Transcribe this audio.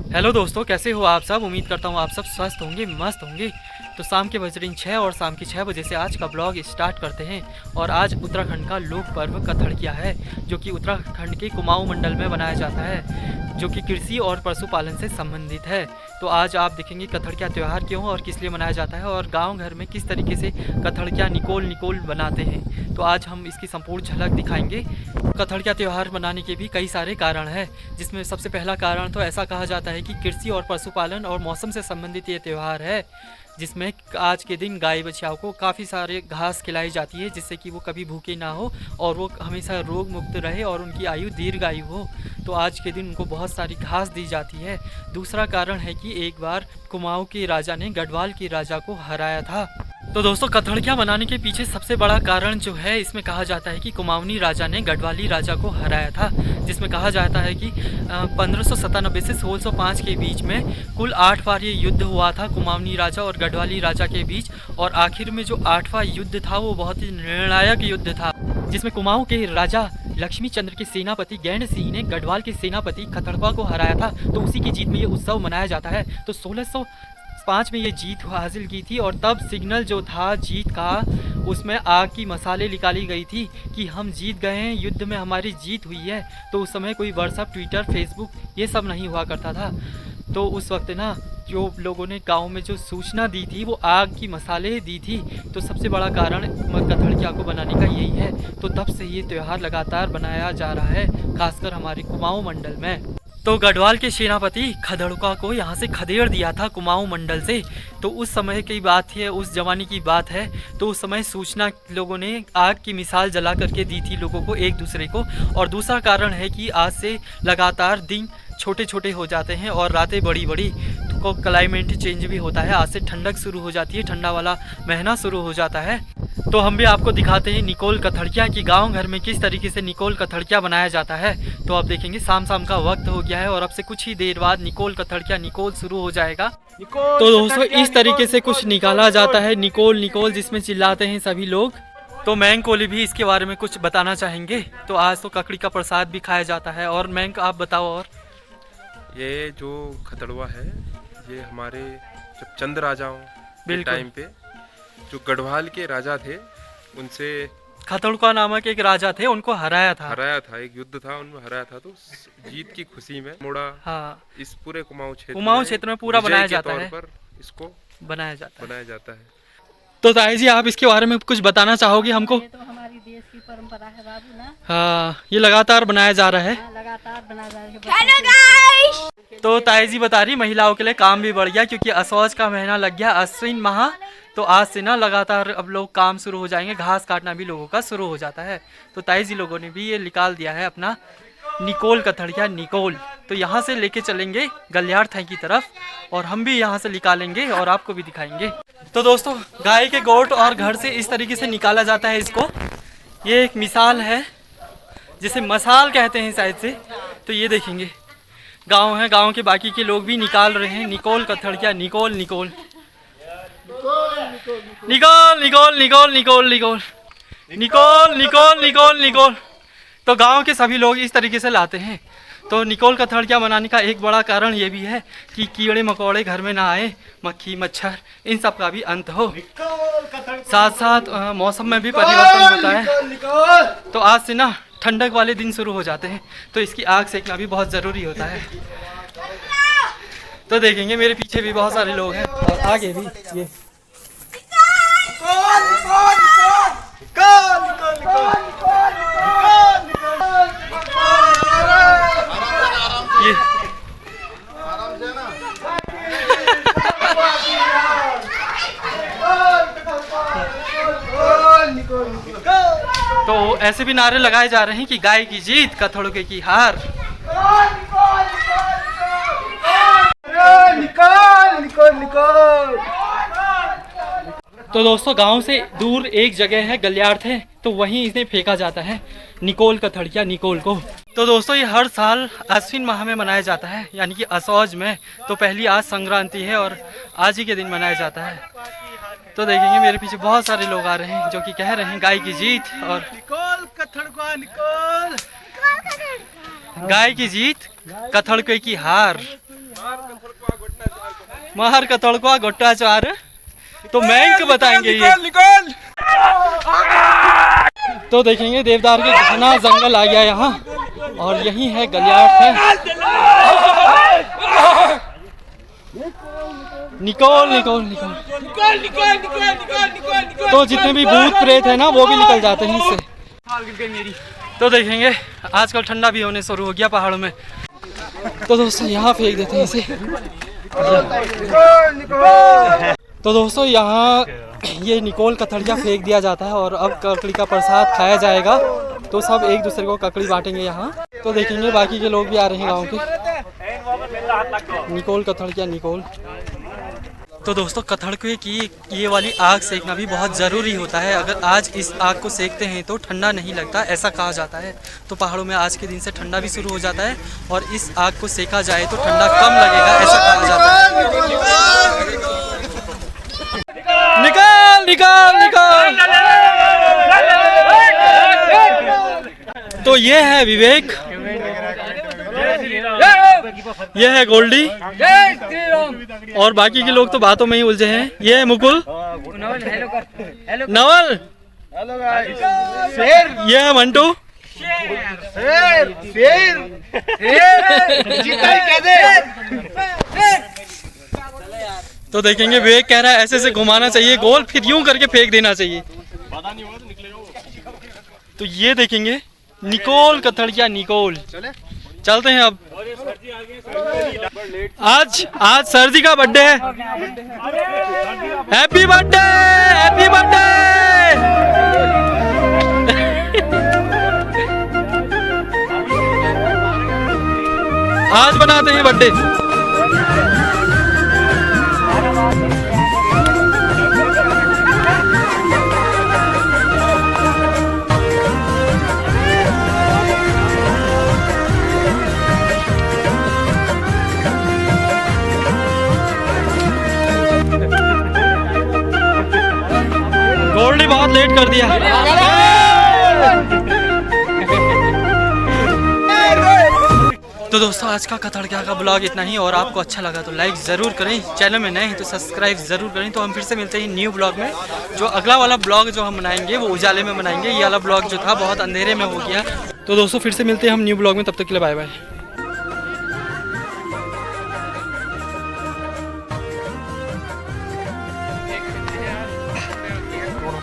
Hello दोस्तों, कैसे हो आप सब। उम्मीद करता हूँ आप सब स्वस्थ होंगे, मस्त होंगे। तो शाम के बज रही 6 और शाम की 6 बजे से आज का ब्लॉग स्टार्ट करते हैं। और आज उत्तराखंड का लोक पर्व कथड़किया है, जो कि उत्तराखंड के कुमाऊं मंडल में बनाया जाता है, जो कि कृषि और पशुपालन से संबंधित है। तो आज आप देखेंगे कथड़किया त्यौहार क्यों और किस लिए मनाया जाता है, और गाँव घर में किस तरीके से कथड़किया निकोल निकोल बनाते हैं। तो आज हम इसकी संपूर्ण झलक दिखाएंगे। कथड़किया त्यौहार मनाने के भी कई सारे कारण हैं, जिसमें सबसे पहला कारण तो ऐसा कहा जाता है कि कृषि और पशुपालन और मौसम से संबंधित ये त्यौहार है, जिसमें आज के दिन गाय बछियाओं को काफ़ी सारे घास खिलाई जाती है, जिससे कि वो कभी भूखे ना हो और वो हमेशा रोग मुक्त रहे और उनकी आयु दीर्घायु हो। तो आज के दिन उनको बहुत सारी घास दी जाती है। दूसरा कारण है कि एक बार कुमाऊं के राजा ने गढ़वाल के राजा को हराया था। तो दोस्तों, कथड़किया मनाने के पीछे सबसे बड़ा कारण जो है, इसमें कहा जाता है कि कुमाऊनी राजा ने गढ़वाली राजा को हराया था, जिसमें कहा जाता है कि 1597 से 1605 के बीच में कुल 8 बार ये युद्ध हुआ था कुमाऊनी राजा और गढ़वाली राजा के बीच। और आखिर में जो 8वां युद्ध था वो बहुत ही निर्णायक युद्ध था, जिसमें कुमाऊं के राजा लक्ष्मी चंद्र के सेनापति गैंड सिंह ने गढ़वाल के सेनापति खतड़वा को हराया था। तो उसी की जीत में ये उत्सव मनाया जाता है। तो 1605 में ये जीत हासिल की थी, और तब सिग्नल जो था जीत का, उसमें आग की मसाले निकाली गई थी कि हम जीत गए हैं, युद्ध में हमारी जीत हुई है। तो उस समय कोई व्हाट्सएप, ट्विटर, फेसबुक ये सब नहीं हुआ करता था। तो उस वक्त ना जो लोगों ने गांव में जो सूचना दी थी वो आग की मसाले दी थी। तो सबसे बड़ा कारण कथड़किया को बनाने का यही है। तो तब से ये त्यौहार लगातार बनाया जा रहा है, खासकर हमारे कुमाऊं मंडल में। तो गढ़वाल के सेनापति खदड़का को यहाँ से खदेड़ दिया था कुमाऊं मंडल से। तो उस समय की बात है, उस जमाने की बात है। तो उस समय सूचना लोगों ने आग की मिसाल जला करके दी थी लोगों को, एक दूसरे को। और दूसरा कारण है कि आज से लगातार दिन छोटे छोटे हो जाते हैं और रातें बड़ी बड़ी, तो क्लाइमेट चेंज भी होता है। आज से ठंडक शुरू हो जाती है, ठंडा वाला महीना शुरू हो जाता है। तो हम भी आपको दिखाते हैं निकोल कथड़किया की गांव घर में किस तरीके से निकोल कथड़किया बनाया जाता है। तो आप देखेंगे शाम का वक्त हो गया है और अब से कुछ ही देर बाद निकोल कथड़किया निकोल शुरू हो जाएगा। तो दोस्तों, इस तरीके से कुछ निकाला जाता है, निकोल निकोल, जिसमें चिल्लाते हैं सभी लोग। तो मैंग कोली भी इसके बारे में कुछ बताना चाहेंगे। तो आज तो ककड़ी का प्रसाद भी खाया जाता है। और मैंग, आप बताओ। और ये जो खतड़वा है, ये हमारे जब चंद राजाओं के टाइम पे जो गढ़वाल के राजा थे, उनसे खतड़का नामक एक राजा थे, उनको हराया था। एक युद्ध था, उनमें हराया था। तो जीत की खुशी में मोड़ा, हाँ, इस पूरे कुमाऊं क्षेत्र में पूरा बनाया जाता है, पर इसको बनाया जाता है। तो ताई जी, आप इसके बारे में कुछ बताना चाहोगे हमको। ये तो हमारी देश की परंपरा है बाबू ना। हाँ, ये लगातार बनाया जा रहा है। लगातार बनाया जा रहा है। तो ताई जी बता रही महिलाओं के लिए काम भी बढ़ गया, क्योंकि असौज का महीना लग गया, अश्विन माह। तो आज से ना लगातार अब लोग काम शुरू हो जाएंगे, घास काटना भी लोगों का शुरू हो जाता है। तो ताई जी लोगों ने भी ये निकाल दिया है अपना निकोल कथड़किया निकोल। तो यहाँ से लेके चलेंगे गलियार थाई की तरफ, और हम भी यहाँ से निकालेंगे और आपको भी दिखाएंगे। तो दोस्तों, गाय के गोट और घर से इस तरीके से निकाला जाता है इसको। ये एक मिसाल है, जिसे मसाल कहते हैं शायद से। तो ये देखेंगे गांव है, गांव के बाकी के लोग भी निकाल रहे हैं निकोल कथड़किया निकोल निकोल निकोल निकोल निकोल निकोल निकोल निकोल निकोल निकोल निकोल। तो गांव के सभी लोग इस तरीके से लाते हैं। तो निकोल कथड़किया बनाने का एक बड़ा कारण ये भी है कि कीड़े मकोड़े घर में ना आए, मक्खी मच्छर इन सब का भी अंत हो। साथ साथ मौसम में भी परिवर्तन होता है। तो आज से ना ठंडक वाले दिन शुरू हो जाते हैं, तो इसकी आग सेकना भी बहुत ज़रूरी होता है। तो देखेंगे मेरे पीछे भी बहुत सारे लोग हैं और आगे भी। ये तो ऐसे भी नारे लगाए जा रहे हैं कि गाय की जीत, कथड़के की हार। निकाल निकाल निकाल। तो दोस्तों, गांव से दूर एक जगह है गलियार थे, तो वहीं इसे फेंका जाता है निकोल कथड़किया निकोल को। तो दोस्तों, ये हर साल अश्विन माह में मनाया जाता है, यानी कि असौज में। तो पहली आज संक्रांति है और आज ही के दिन मनाया जाता है। तो देखेंगे मेरे पीछे बहुत सारे लोग आ रहे हैं जो कि कह रहे हैं गाय की जीत और निकोल कथड़का निकोल, गाय की जीत, कथड़के की हार। मार का तड़का गोट्टा चार तो बैंक बताएंगे ये। निकल तो देखेंगे देवदार के घना जंगल आ गया यहाँ और यही है गलियाट है। निकोल निकोल निकोल तो जितने भी भूत प्रेत है ना वो भी निकल जाते हैं इससे। तो देखेंगे आजकल ठंडा भी होने शुरू हो गया पहाड़ों में। तो दोस्तों यहाँ फेंक देते हैं इसे। तो दोस्तों यहाँ ये निकोल कथड़िया फेंक दिया जाता है और अब ककड़ी का प्रसाद खाया जाएगा। तो सब एक दूसरे को ककड़ी बांटेंगे यहाँ। तो देखेंगे बाकी के लोग भी आ रहे हैं गाँव के। निकोल कथड़िया निकोल। तो दोस्तों कथड़के की ये वाली आग सेकना भी बहुत ज़रूरी होता है। अगर आज इस आग को सेकते हैं तो ठंडा नहीं लगता, ऐसा कहा जाता है। तो पहाड़ों में आज के दिन से ठंडा भी शुरू हो जाता है और इस आग को सेका जाए तो ठंडा कम लगेगा, ऐसा कहा जाता है। निकाल निकाल निकाल। तो ये है विवेक, ये है गोल्डी और बाकी के लोग तो बातों में ही उलझे हैं। ये है मुकुल, नवल, ये है मंटू, तो देखेंगे विवेक कह रहा है ऐसे से घुमाना चाहिए गोल, फिर यूं करके फेंक देना चाहिए। तो ये देखेंगे निकोल कथड़िया निकोल। चलते हैं अब। आज सर्दी का बर्थडे है। Happy birthday, happy birthday. आज बनाते हैं बर्थडे। गोल्डी बहुत लेट कर दिया। तो दोस्तों आज का कथड़किया का ब्लॉग इतना ही और आपको अच्छा लगा तो लाइक ज़रूर करें, चैनल में नए हैं तो सब्सक्राइब ज़रूर करें। तो हम फिर से मिलते हैं न्यू ब्लॉग में। जो अगला वाला ब्लॉग जो हम बनाएंगे वो उजाले में बनाएंगे। ये वाला ब्लॉग जो था बहुत अंधेरे में हो गया। तो दोस्तों फिर से मिलते हैं हम न्यू ब्लॉग में, तब तक के लिए बाय बाय।